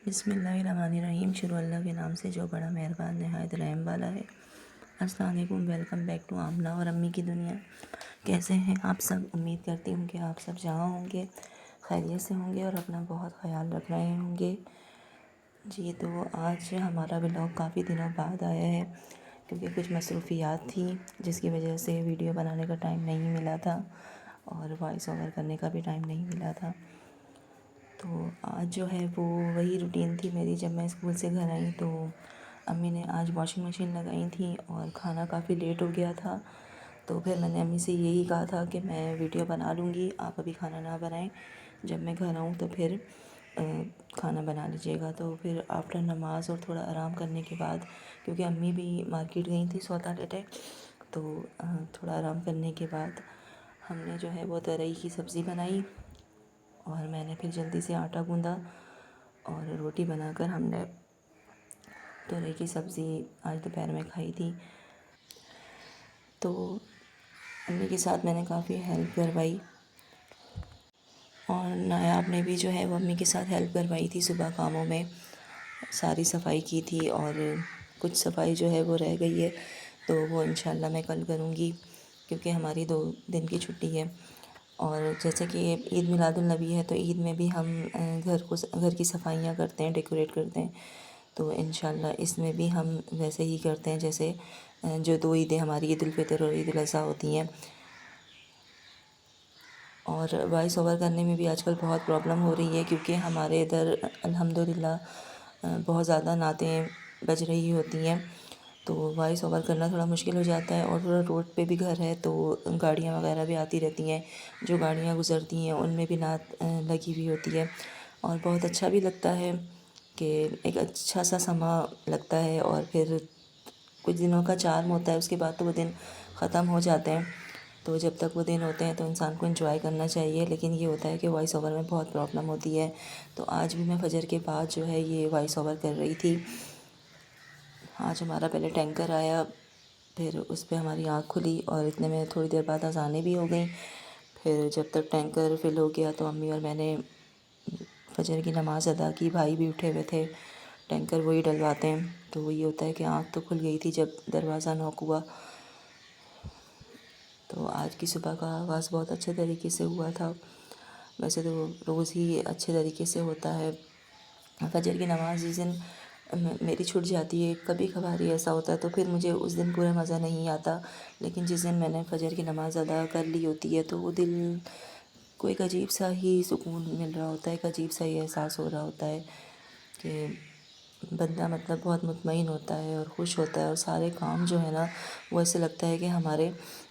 بسم اللہ الرحمن الرحیم۔ شروع اللہ کے نام سے جو بڑا مہربان نہایت رحم والا ہے۔ السلام علیکم، ویلکم بیک ٹو آمنہ اور امی کی دنیا۔ کیسے ہیں آپ سب؟ امید کرتی ہوں کہ آپ سب جہاں ہوں گے خیریت سے ہوں گے اور اپنا بہت خیال رکھ رہے ہوں گے۔ جی تو آج ہمارا ولاگ کافی دنوں بعد آیا ہے کیونکہ کچھ مصروفیات تھیں جس کی وجہ سے ویڈیو بنانے کا ٹائم نہیں ملا تھا اور وائس اوور کرنے کا بھی ٹائم نہیں ملا تھا۔ تو آج جو ہے وہ وہی روٹین تھی میری۔ جب میں اسکول سے گھر آئی تو امی نے آج واشنگ مشین لگائی تھی اور کھانا کافی لیٹ ہو گیا تھا، تو پھر میں نے امی سے یہی کہا تھا کہ میں ویڈیو بنا لوں گی، آپ ابھی کھانا نہ بنائیں، جب میں گھر آؤں تو پھر کھانا بنا لیجیے گا۔ تو پھر آفٹر نماز اور تھوڑا آرام کرنے کے بعد، کیونکہ امی بھی مارکیٹ گئی تھیں سودا لینے، تو تھوڑا آرام کرنے کے بعد ہم نے جو ہے وہ ترئی کی سبزی بنائی اور میں نے پھر جلدی سے آٹا گوندا اور روٹی بنا کر ہم نے تورئی کی سبزی آج دوپہر میں کھائی تھی۔ تو امی کے ساتھ میں نے کافی ہیلپ کروائی اور نایاب نے بھی جو ہے وہ امی کے ساتھ ہیلپ کروائی تھی صبح کاموں میں، ساری صفائی کی تھی اور کچھ صفائی جو ہے وہ رہ گئی ہے تو وہ انشاءاللہ میں کل کروں گی کیونکہ ہماری 2 دن کی چھٹی ہے۔ اور جیسے کہ عید میلاد النبی ہے تو عید میں بھی ہم گھر کی صفائیاں کرتے ہیں، ڈیکوریٹ کرتے ہیں، تو انشاءاللہ اس میں بھی ہم ویسے ہی کرتے ہیں جیسے جو 2 عیدیں ہماری عید الفطر اور عید الاضحیٰ ہوتی ہیں۔ اور وائس اوور کرنے میں بھی آج کل بہت پرابلم ہو رہی ہے کیونکہ ہمارے ادھر الحمدللہ بہت زیادہ نعتیں بج رہی ہوتی ہیں، تو وائس اوور کرنا تھوڑا مشکل ہو جاتا ہے اور تھوڑا روڈ پہ بھی گھر ہے تو گاڑیاں وغیرہ بھی آتی رہتی ہیں، جو گاڑیاں گزرتی ہیں ان میں بھی نعت لگی ہوئی ہوتی ہے اور بہت اچھا بھی لگتا ہے کہ ایک اچھا سا سما لگتا ہے۔ اور پھر کچھ دنوں کا چارم ہوتا ہے، اس کے بعد تو وہ دن ختم ہو جاتے ہیں، تو جب تک وہ دن ہوتے ہیں تو انسان کو انجوائے کرنا چاہیے، لیکن یہ ہوتا ہے کہ وائس اوور میں بہت پرابلم ہوتی ہے۔ تو آج بھی میں فجر کے بعد جو ہے یہ وائس اوور کر رہی تھی۔ آج ہمارا پہلے ٹینکر آیا، پھر اس پہ ہماری آنکھ کھلی اور اتنے میں تھوڑی دیر بعد اذانیں بھی ہو گئیں۔ پھر جب تک ٹینکر فل ہو گیا تو امی اور میں نے فجر کی نماز ادا کی۔ بھائی بھی اٹھے ہوئے تھے، ٹینکر وہی ڈلواتے ہیں، تو وہی ہوتا ہے کہ آنکھ تو کھل گئی تھی جب دروازہ نوک ہوا۔ تو آج کی صبح کا آغاز بہت اچھے طریقے سے ہوا تھا، ویسے تو روز ہی اچھے طریقے سے ہوتا ہے۔ فجر کی نماز جس دن میری چھٹ جاتی ہے، کبھی کبھار ہی ایسا ہوتا ہے تو پھر مجھے اس دن پورا مزہ نہیں آتا، لیکن جس دن میں نے فجر کی نماز ادا کر لی ہوتی ہے تو وہ دل کو ایک عجیب سا ہی سکون مل رہا ہوتا ہے، ایک عجیب سا ہی احساس ہو رہا ہوتا ہے کہ بندہ مطلب بہت مطمئن ہوتا ہے اور خوش ہوتا ہے اور سارے کام جو ہے نا وہ ایسے لگتا ہے کہ ہمارے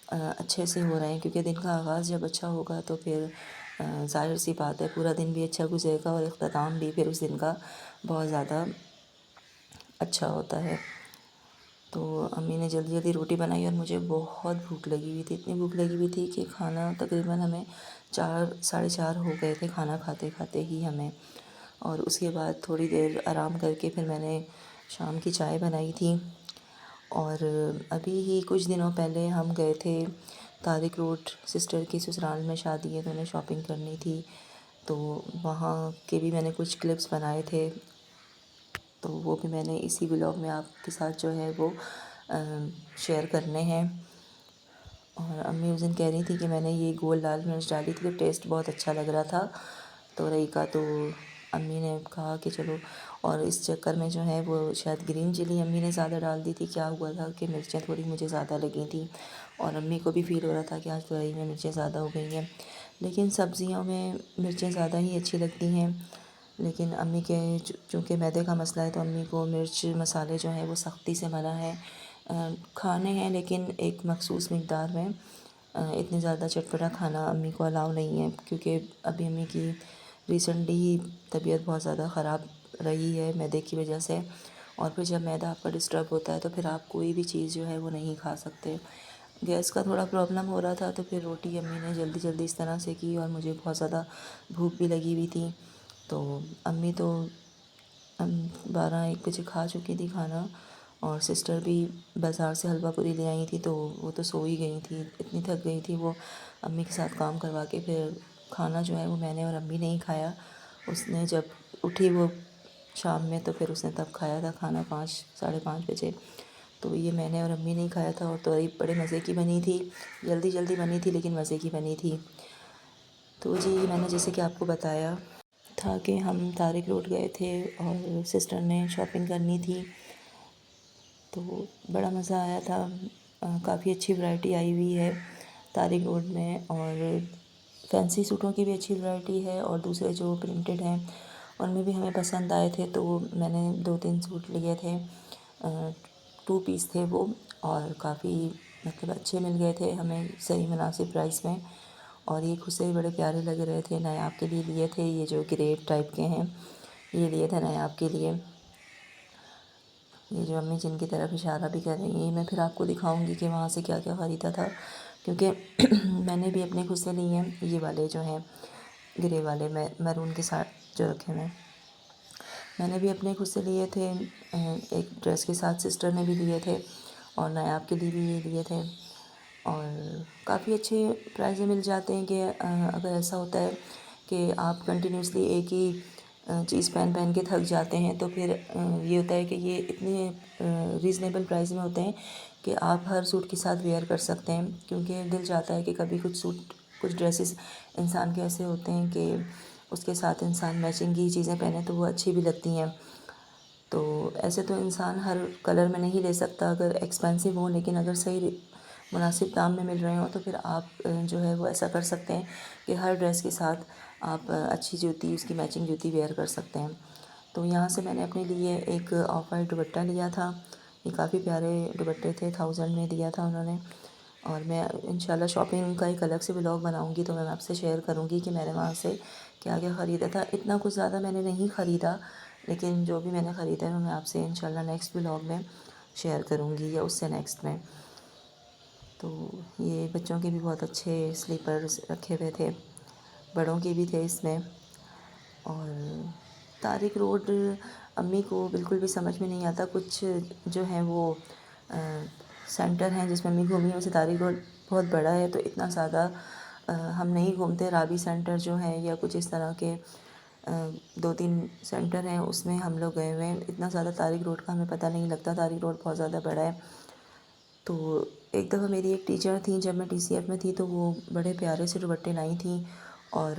اچھے سے ہو رہے ہیں، کیونکہ دن کا آغاز جب اچھا ہوگا تو پھر ظاہر سی بات ہے پورا دن بھی اچھا گزرے گا اور اختتام بھی پھر اس دن کا بہت زیادہ اچھا ہوتا ہے۔ تو امی نے جلدی جلدی روٹی بنائی اور مجھے بہت بھوک لگی ہوئی تھی، اتنی بھوک لگی ہوئی تھی کہ کھانا تقریباً ہمیں 4 ساڑھے 4 ہو گئے تھے کھانا کھاتے کھاتے ہی ہمیں۔ اور اس کے بعد تھوڑی دیر آرام کر کے پھر میں نے شام کی چائے بنائی تھی۔ اور ابھی ہی کچھ دنوں پہلے ہم گئے تھے طارق روڈ، سسٹر کی سسرال میں شادی ہے تو انہیں شاپنگ کرنی تھی، تو وہاں کے بھی میں نے کچھ کلپس بنائے تھے، تو وہ بھی میں نے اسی ولاگ میں آپ کے ساتھ جو ہے وہ شیئر کرنے ہیں۔ اور امی اس دن کہہ رہی تھی کہ میں نے یہ گول لال مرچ ڈالی تھی تو ٹیسٹ بہت اچھا لگ رہا تھا تورئی کا، تو امی نے کہا کہ چلو، اور اس چکر میں جو ہے وہ شاید گرین چلی امی نے زیادہ ڈال دی تھی، کیا ہوا تھا کہ مرچیں تھوڑی مجھے زیادہ لگی تھیں اور امی کو بھی فیل ہو رہا تھا کہ آج تورئی میں مرچیں زیادہ ہو گئی ہیں، لیکن سبزیوں میں مرچیں زیادہ ہی اچھی لگتی ہیں، لیکن امی کے چونکہ میدے کا مسئلہ ہے تو امی کو مرچ مسالے جو ہیں وہ سختی سے منع ہے، کھانے ہیں لیکن ایک مخصوص مقدار میں، اتنے زیادہ چٹپٹا کھانا امی کو الاؤ نہیں ہے، کیونکہ ابھی امی کی ریسنٹلی ہی طبیعت بہت زیادہ خراب رہی ہے میدے کی وجہ سے، اور پھر جب میدا آپ کا ڈسٹرب ہوتا ہے تو پھر آپ کوئی بھی چیز جو ہے وہ نہیں کھا سکتے۔ گیس کا تھوڑا پرابلم ہو رہا تھا تو پھر روٹی امی نے جلدی جلدی اس طرح سے کی اور مجھے بہت زیادہ بھوک بھی لگی ہوئی تھی، تو امی تو 12-1 بجے کھا چکی تھی کھانا، اور سسٹر بھی بازار سے حلوہ پوری لے آئی تھی تو وہ تو سو ہی گئی تھی، اتنی تھک گئی تھی وہ امی کے ساتھ کام کروا کے۔ پھر کھانا جو ہے وہ میں نے اور امی نے ہی کھایا، اس نے جب اٹھی وہ شام میں، تو پھر اس نے تب کھایا تھا کھانا 5 ساڑھے 5 بجے. تو یہ میں نے اور امی نے کھایا تھا، اور تو بڑے مزے کی بنی تھی، جلدی جلدی بنی تھی لیکن مزے کی بنی تھی. تو جی میں نے جیسے کہ آپ کو بتایا تھا کہ ہم طارق روڈ گئے تھے اور سسٹر نے شاپنگ کرنی تھی، تو بڑا مزہ آیا تھا. کافی اچھی ورائٹی آئی ہوئی ہے طارق روڈ میں، اور فینسی سوٹوں کی بھی اچھی ورائٹی ہے، اور دوسرے جو پرنٹڈ ہیں ان میں بھی ہمیں پسند آئے تھے. تو میں نے 2-3 سوٹ لیے تھے، 2 پیس تھے وہ، اور کافی مطلب اچھے مل گئے تھے ہمیں صحیح مناسب پرائس میں. اور یہ خود سے بھی بڑے پیارے لگ رہے تھے. نایاب کے لیے لیے تھے، یہ جو گریپ ٹائپ کے ہیں یہ لیے تھے نایاب کے لیے. یہ جو امی جن کی طرف اشارہ بھی کر رہی ہیں، میں پھر آپ کو دکھاؤں گی کہ وہاں سے کیا کیا خریدا تھا، کیونکہ میں نے بھی اپنے خود سے لیے ہیں یہ والے جو ہیں گرے والے میرون کے ساتھ جو رکھے ہیں. میں نے بھی اپنے خود سے لیے تھے، ایک ڈریس کے ساتھ سسٹر نے بھی لیے تھے، اور نایاب کے لیے بھی یہ لیے تھے. اور کافی اچھے پرائز میں مل جاتے ہیں کہ اگر ایسا ہوتا ہے کہ آپ کنٹینیوسلی ایک ہی چیز پہن کے تھک جاتے ہیں، تو پھر یہ ہوتا ہے کہ یہ اتنے ریزنیبل پرائز میں ہوتے ہیں کہ آپ ہر سوٹ کے ساتھ ویئر کر سکتے ہیں. کیونکہ دل چاہتا ہے کہ کبھی کچھ ڈریسز انسان کے ایسے ہوتے ہیں کہ اس کے ساتھ انسان میچنگ کی چیزیں پہنے تو وہ اچھی بھی لگتی ہیں. تو ایسے تو انسان ہر کلر میں نہیں لے سکتا اگر ایکسپینسو ہوں، لیکن اگر صحیح مناسب دام میں مل رہے ہوں تو پھر آپ جو ہے وہ ایسا کر سکتے ہیں کہ ہر ڈریس کے ساتھ آپ اچھی جوتی، اس کی میچنگ جوتی ویئر کر سکتے ہیں. تو یہاں سے میں نے اپنے لیے ایک آف وائٹ دوپٹہ لیا تھا. یہ کافی پیارے دوپٹے تھے، 1000 میں دیا تھا انہوں نے. اور میں انشاءاللہ شاپنگ کا ایک الگ سے ولاگ بناؤں گی تو میں آپ سے شیئر کروں گی کہ میں نے وہاں سے کیا کیا خریدا تھا. اتنا کچھ زیادہ میں نے نہیں خریدا، لیکن جو بھی میں نے خریدا ہے میں آپ سے انشاءاللہ نیکسٹ ولاگ میں شیئر کروں گی، یا اس سے نیکسٹ میں. تو یہ بچوں کے بھی بہت اچھے سلیپرز رکھے ہوئے تھے، بڑوں کے بھی تھے اس میں. اور طارق روڈ امی کو بالکل بھی سمجھ میں نہیں آتا. کچھ جو ہیں وہ سینٹر ہیں جس میں امی گھومی ہیں، ویسے طارق روڈ بہت بڑا ہے تو اتنا زیادہ ہم نہیں گھومتے. رابی سینٹر جو ہے یا کچھ اس طرح کے 2-3 سینٹر ہیں اس میں ہم لوگ گئے ہوئے ہیں. اتنا زیادہ طارق روڈ کا ہمیں پتہ نہیں لگتا. طارق روڈ بہت زیادہ بڑا ہے. تو ایک دفعہ میری ایک ٹیچر تھیں جب میں TCF میں تھی، تو وہ بڑے پیارے سے دوپٹے لائی تھیں، اور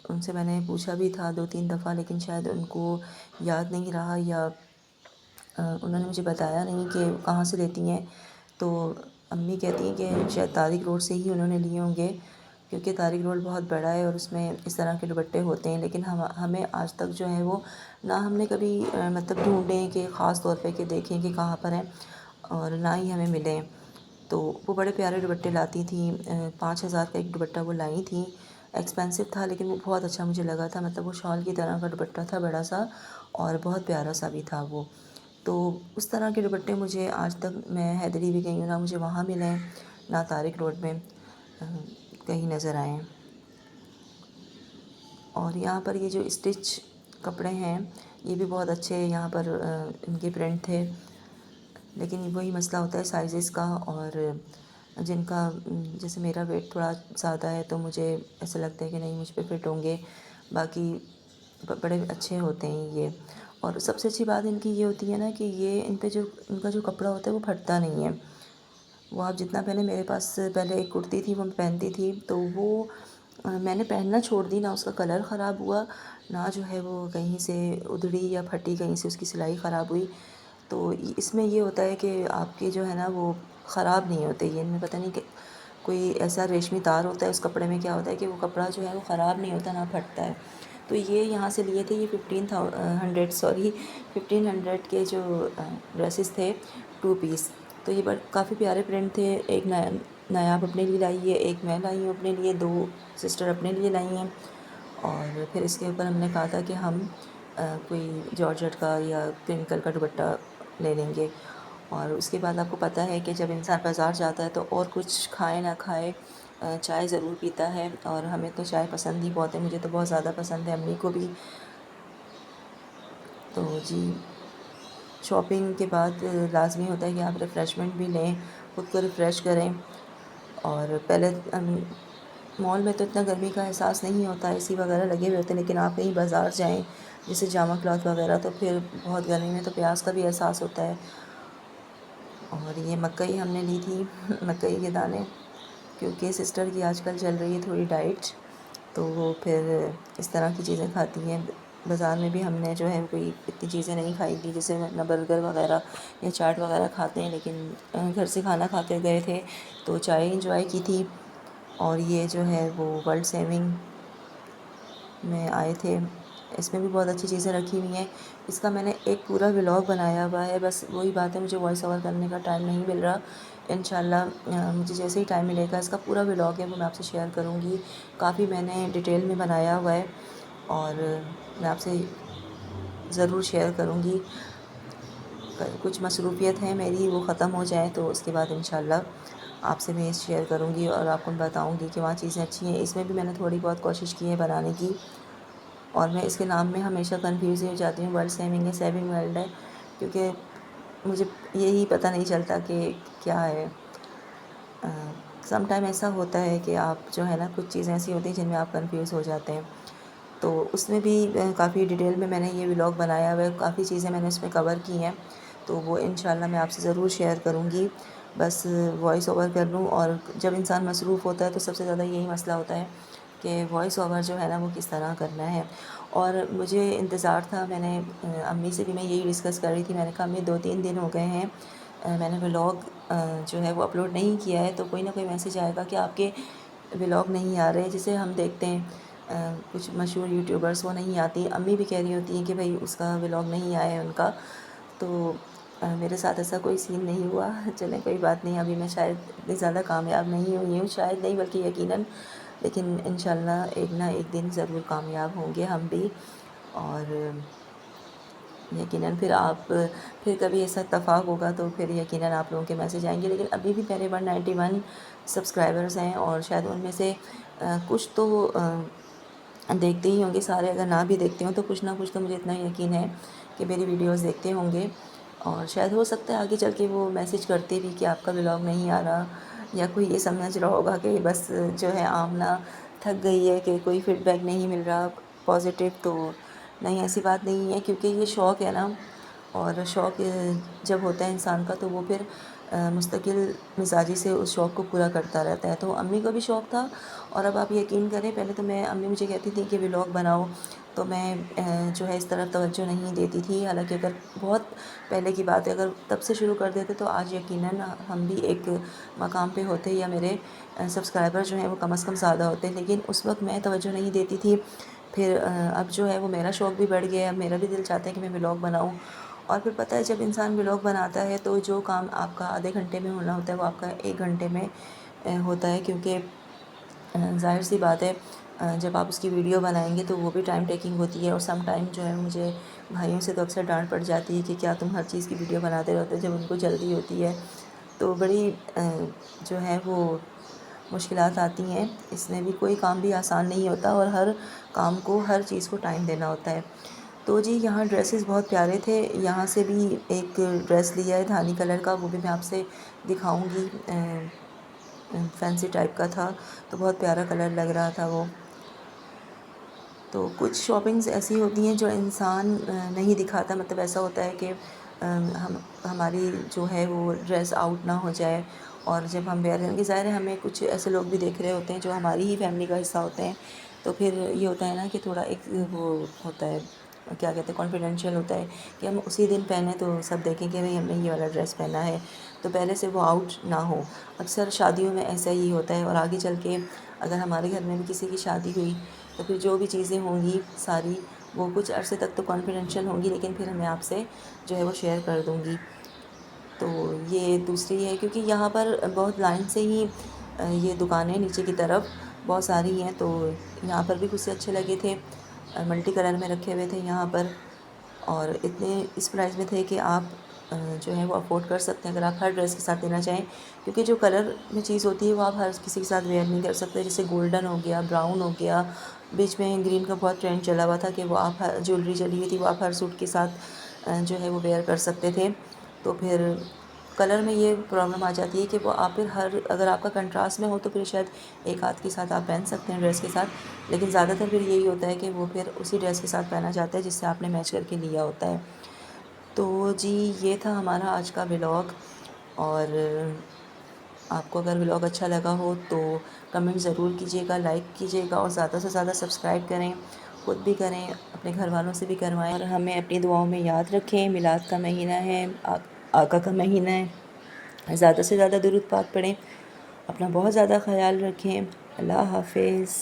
ان سے میں نے پوچھا بھی تھا 2-3 دفعہ، لیکن شاید ان کو یاد نہیں رہا یا انہوں نے مجھے بتایا نہیں کہ کہاں سے لیتی ہیں. تو امی کہتی ہیں کہ شاید طارق روڈ سے ہی انہوں نے لیے ہوں گے، کیونکہ طارق روڈ بہت بڑا ہے اور اس میں اس طرح کے دوپٹے ہوتے ہیں. لیکن ہمیں آج تک جو ہے وہ نہ ہم نے کبھی مطلب ڈھونڈیں کہ خاص طور پہ کہ دیکھیں کہ کہاں پر ہیں، اور نہ ہی ہمیں ملیں. تو وہ بڑے پیارے دوپٹے لاتی تھیں. 5000 کا ایک دوپٹہ وہ لائی تھیں. ایکسپینسو تھا لیکن وہ بہت اچھا مجھے لگا تھا. مطلب وہ شال کی طرح کا دوپٹہ تھا، بڑا سا اور بہت پیارا سا بھی تھا وہ. تو اس طرح کے دوپٹے مجھے آج تک، میں حیدری بھی گئی ہوں، نہ مجھے وہاں ملے نہ طارق روڈ میں کہیں نظر آئیں. اور یہاں پر یہ جو اسٹچ کپڑے ہیں یہ بھی بہت اچھے یہاں پر ان کے پرنٹ تھے. لیکن وہی مسئلہ ہوتا ہے سائزز کا، اور جن کا جیسے میرا ویٹ تھوڑا زیادہ ہے تو مجھے ایسا لگتا ہے کہ نہیں مجھ پہ فٹ ہوں گے. باقی بڑے اچھے ہوتے ہیں یہ. اور سب سے اچھی بات ان کی یہ ہوتی ہے نا کہ یہ ان کا جو کپڑا ہوتا ہے وہ پھٹتا نہیں ہے. وہ آپ جتنا پہلے، میرے پاس پہلے ایک کرتی تھی وہ میں پہنتی تھی، تو وہ میں نے پہننا چھوڑ دی، نہ اس کا کلر خراب ہوا، نہ جو ہے وہ کہیں سے ادھڑی یا پھٹی، کہیں سے اس کی سلائی خراب ہوئی. تو اس میں یہ ہوتا ہے کہ آپ کے جو ہے نا وہ خراب نہیں ہوتے. یہ میں پتہ نہیں کہ کوئی ایسا ریشمی تار ہوتا ہے اس کپڑے میں، کیا ہوتا ہے کہ وہ کپڑا جو ہے وہ خراب نہیں ہوتا، نہ پھٹتا ہے. تو یہ یہاں سے لیے تھے. یہ 1500 کے جو ڈریسز تھے 2 پیس. تو یہ کافی پیارے پرنٹ تھے. ایک نایاب اپنے لیے لائی ہے، ایک میں لائی ہوں اپنے لیے، 2 سسٹر اپنے لیے لائی ہیں. اور پھر اس کے اوپر ہم نے کہا تھا کہ ہم کوئی جارجٹ کا یا کرنکل کا دوپٹہ لے لیں گے. اور اس کے بعد آپ کو پتہ ہے کہ جب انسان بازار جاتا ہے تو اور کچھ کھائے نہ کھائے چائے ضرور پیتا ہے، اور ہمیں تو چائے پسند ہی بہت ہے. مجھے تو بہت زیادہ پسند ہے، امی کو بھی. تو جی شاپنگ کے بعد لازمی ہوتا ہے کہ آپ ریفریشمنٹ بھی لیں، خود کو ریفریش کریں. اور پہلے مال میں تو اتنا گرمی کا احساس نہیں ہوتا، AC وغیرہ لگے ہوئے ہوتے ہیں، لیکن آپ کہیں بازار جائیں جیسے جامع کلاتھ وغیرہ، تو پھر بہت گرمی میں تو پیاس کا بھی احساس ہوتا ہے۔ اور یہ مکئی ہم نے لی تھی، مکئی کے دانے، کیونکہ سسٹر کی آج کل چل رہی ہے تھوڑی ڈائٹ، تو وہ پھر اس طرح کی چیزیں کھاتی ہیں۔ بازار میں بھی ہم نے جو ہے کوئی اتنی چیزیں نہیں کھائی تھی، جیسے نہ برگر وغیرہ یا چاٹ وغیرہ کھاتے ہیں، لیکن گھر سے کھانا کھا کے گئے تھے تو چائے انجوائے کی تھی۔ اور یہ جو ہے وہ ورلڈ سیونگ میں آئے تھے، اس میں بھی بہت اچھی چیزیں رکھی ہوئی ہیں۔ اس کا میں نے ایک پورا ولاگ بنایا ہوا ہے، بس وہی بات ہے مجھے وائس اوور کرنے کا ٹائم نہیں مل رہا۔ انشاءاللہ مجھے جیسے ہی ٹائم ملے گا، اس کا پورا ولاگ ہے وہ میں آپ سے شیئر کروں گی۔ کافی میں نے ڈیٹیل میں بنایا ہوا ہے اور میں آپ سے ضرور شیئر کروں گی۔ کچھ مصروفیت ہیں میری، وہ ختم ہو جائیں تو اس کے بعد انشاءاللہ آپ سے میں شیئر کروں گی اور آپ کو بتاؤں گی کہ وہاں چیزیں اچھی ہیں۔ اس میں بھی میں نے تھوڑی بہت کوشش کی ہے بنانے کی، اور میں اس کے نام میں ہمیشہ کنفیوز ہو جاتی ہوں، ورلڈ سیونگ ہے سیونگ ورلڈ ہے، کیونکہ مجھے یہی پتہ نہیں چلتا کہ کیا ہے۔ سم ٹائم ایسا ہوتا ہے کہ آپ جو ہے نا، کچھ چیزیں ایسی ہوتی ہیں جن میں آپ کنفیوز ہو جاتے ہیں۔ تو اس میں بھی کافی ڈیٹیل میں نے یہ ولاگ بنایا ہوا ہے، کافی چیزیں میں نے اس میں کور کی ہیں، تو وہ انشاءاللہ میں آپ سے ضرور شیئر کروں گی۔ بس وائس اوور کر لوں، اور جب انسان مصروف ہوتا ہے تو سب سے زیادہ یہی مسئلہ ہوتا ہے کہ وائس اوور جو ہے نا وہ کس طرح کرنا ہے۔ اور مجھے انتظار تھا، میں نے امی سے بھی میں یہی ڈسکس کر رہی تھی، میں نے کہا امی 2-3 دن ہو گئے ہیں میں نے ولاگ جو ہے وہ اپلوڈ نہیں کیا ہے، تو کوئی نہ کوئی میسیج آئے گا کہ آپ کے ولاگ نہیں آ رہے، جسے ہم دیکھتے ہیں کچھ مشہور یوٹیوبرس وہ نہیں آتی۔ امی بھی کہہ رہی ہوتی ہیں کہ بھائی اس کا ولاگ نہیں آیا ہے ان کا، تو میرے ساتھ ایسا کوئی سین نہیں ہوا۔ چلیں کوئی بات نہیں، ابھی میں شاید اتنی زیادہ کامیاب نہیں ہوئی ہوں، شاید نہیں بلکہ یقیناً، لیکن انشاءاللہ ایک نہ ایک دن ضرور کامیاب ہوں گے ہم بھی، اور یقیناً پھر کبھی ایسا اتفاق ہوگا تو پھر یقیناً آپ لوگوں کے میسیج آئیں گے۔ لیکن ابھی بھی میرے 191 سبسکرائبرز ہیں، اور شاید ان میں سے کچھ تو دیکھتے ہی ہوں گے، سارے اگر نہ بھی دیکھتے ہوں تو کچھ نہ کچھ تو مجھے اتنا یقین ہے کہ میری ویڈیوز دیکھتے ہوں گے، اور شاید ہو سکتا ہے آگے چل کے وہ میسیج کرتے بھی کہ آپ کا ولاگ نہیں آ رہا، یا کوئی یہ سمجھ رہا ہوگا کہ بس جو ہے آمنہ تھک گئی ہے کہ کوئی فیڈ بیک نہیں مل رہا پازیٹیو۔ تو نہیں، ایسی بات نہیں ہے، کیونکہ یہ شوق ہے نا، اور شوق جب ہوتا ہے انسان کا تو وہ پھر مستقل مزاجی سے اس شوق کو پورا کرتا رہتا ہے۔ تو امی کو بھی شوق تھا، اور اب آپ یقین کریں، پہلے تو امی مجھے کہتی تھی کہ ولاگ بناؤ، تو میں جو ہے اس طرف توجہ نہیں دیتی تھی، حالانکہ اگر بہت پہلے کی بات ہے، اگر تب سے شروع کر دیتے تو آج یقیناً ہم بھی ایک مقام پہ ہوتے، یا میرے سبسکرائبر جو ہیں وہ کم از کم زیادہ ہوتے، لیکن اس وقت میں توجہ نہیں دیتی تھی۔ پھر اب جو ہے وہ میرا شوق بھی بڑھ گیا ہے، اب میرا بھی دل چاہتا ہے کہ میں ولاگ بناؤں، اور پھر پتہ ہے جب انسان ولاگ بناتا ہے تو جو کام آپ کا آدھے گھنٹے میں ہونا ہوتا ہے وہ آپ کا 1 گھنٹے میں ہوتا ہے، کیونکہ ظاہر سی بات ہے جب آپ اس کی ویڈیو بنائیں گے تو وہ بھی ٹائم ٹیکنگ ہوتی ہے، اور سم ٹائم جو ہے مجھے بھائیوں سے تو اکثر ڈانٹ پڑ جاتی ہے کہ کیا تم ہر چیز کی ویڈیو بناتے رہتے ہو، جب ان کو جلدی ہوتی ہے تو بڑی جو ہے وہ مشکلات آتی ہیں۔ اس میں بھی کوئی کام بھی آسان نہیں ہوتا، اور ہر کام کو، ہر چیز کو ٹائم دینا ہوتا ہے۔ تو جی، یہاں ڈریسز بہت پیارے تھے، یہاں سے بھی ایک ڈریس لیا ہے دھانی کلر کا، وہ بھی میں آپ سے دکھاؤں گی، فینسی ٹائپ کا تھا، تو بہت پیارا کلر لگ رہا تھا وہ۔ تو کچھ شاپنگز ایسی ہوتی ہیں جو انسان نہیں دکھاتا، مطلب ایسا ہوتا ہے کہ ہماری جو ہے وہ ڈریس آؤٹ نہ ہو جائے، اور جب ہم ویئر کریں گے، ظاہر ہے ہمیں کچھ ایسے لوگ بھی دیکھ رہے ہوتے ہیں جو ہماری ہی فیملی کا حصہ ہوتے ہیں، تو پھر یہ ہوتا ہے نا کہ تھوڑا ایک وہ ہوتا ہے، کیا کہتے ہیں، کانفیڈینشیل ہوتا ہے کہ ہم اسی دن پہنیں تو سب دیکھیں کہ بھئی ہم نے یہ والا ڈریس پہنا ہے، تو پہلے سے وہ آؤٹ نہ ہو۔ اکثر شادیوں میں ایسا ہی ہوتا ہے، اور آگے چل کے اگر ہمارے گھر میں بھی کسی کی شادی ہوئی تو پھر جو بھی چیزیں ہوں گی ساری، وہ کچھ عرصے تک تو کانفیڈینشیل ہوں گی، لیکن پھر میں آپ سے جو ہے وہ شیئر کر دوں گی۔ تو یہ دوسری ہے، کیونکہ یہاں پر بہت لائن سے ہی یہ دکانیں نیچے کی طرف بہت ساری ہیں، تو یہاں پر بھی کچھ سے اچھے لگے تھے، ملٹی کلر میں رکھے ہوئے تھے یہاں پر، اور اتنے اس پرائز میں تھے کہ آپ جو ہے وہ افورڈ کر سکتے ہیں اگر آپ ہر ڈریس کے ساتھ لینا چاہیں، کیونکہ جو کلر میں چیز ہوتی ہے وہ آپ ہر کسی کے ساتھ ویئر نہیں کر سکتے، جیسے گولڈن ہو گیا، براؤن ہو گیا، بیچ میں گرین کا بہت ٹرینڈ چلا ہوا تھا کہ وہ آپ جیولری چلی ہوئی تھی، وہ آپ ہر سوٹ کے ساتھ جو ہے وہ ویئر کر سکتے تھے۔ تو پھر کلر میں یہ پرابلم آ جاتی ہے کہ وہ آپ پھر اگر آپ کا کنٹراسٹ میں ہو تو پھر شاید ایک ہاتھ کے ساتھ آپ پہن سکتے ہیں ڈریس کے ساتھ، لیکن زیادہ تر پھر یہی ہوتا ہے کہ وہ پھر اسی ڈریس کے ساتھ پہنا جاتا ہے جس سے آپ نے میچ کر کے لیا ہوتا ہے۔ تو جی یہ تھا ہمارا آج کا ولاگ، اور آپ کو اگر ولاگ اچھا لگا ہو تو کمنٹ ضرور کیجیے گا، لائک کیجیے گا، اور زیادہ سے زیادہ سبسکرائب کریں، خود بھی کریں، اپنے گھر والوں سے بھی کروائیں، اور ہمیں اپنی دعاؤں میں یاد رکھیں۔ میلاد کا مہینہ ہے، آقا کا مہینہ ہے، زیادہ سے زیادہ درود پاک پڑھیں، اپنا بہت زیادہ خیال رکھیں۔ اللہ حافظ۔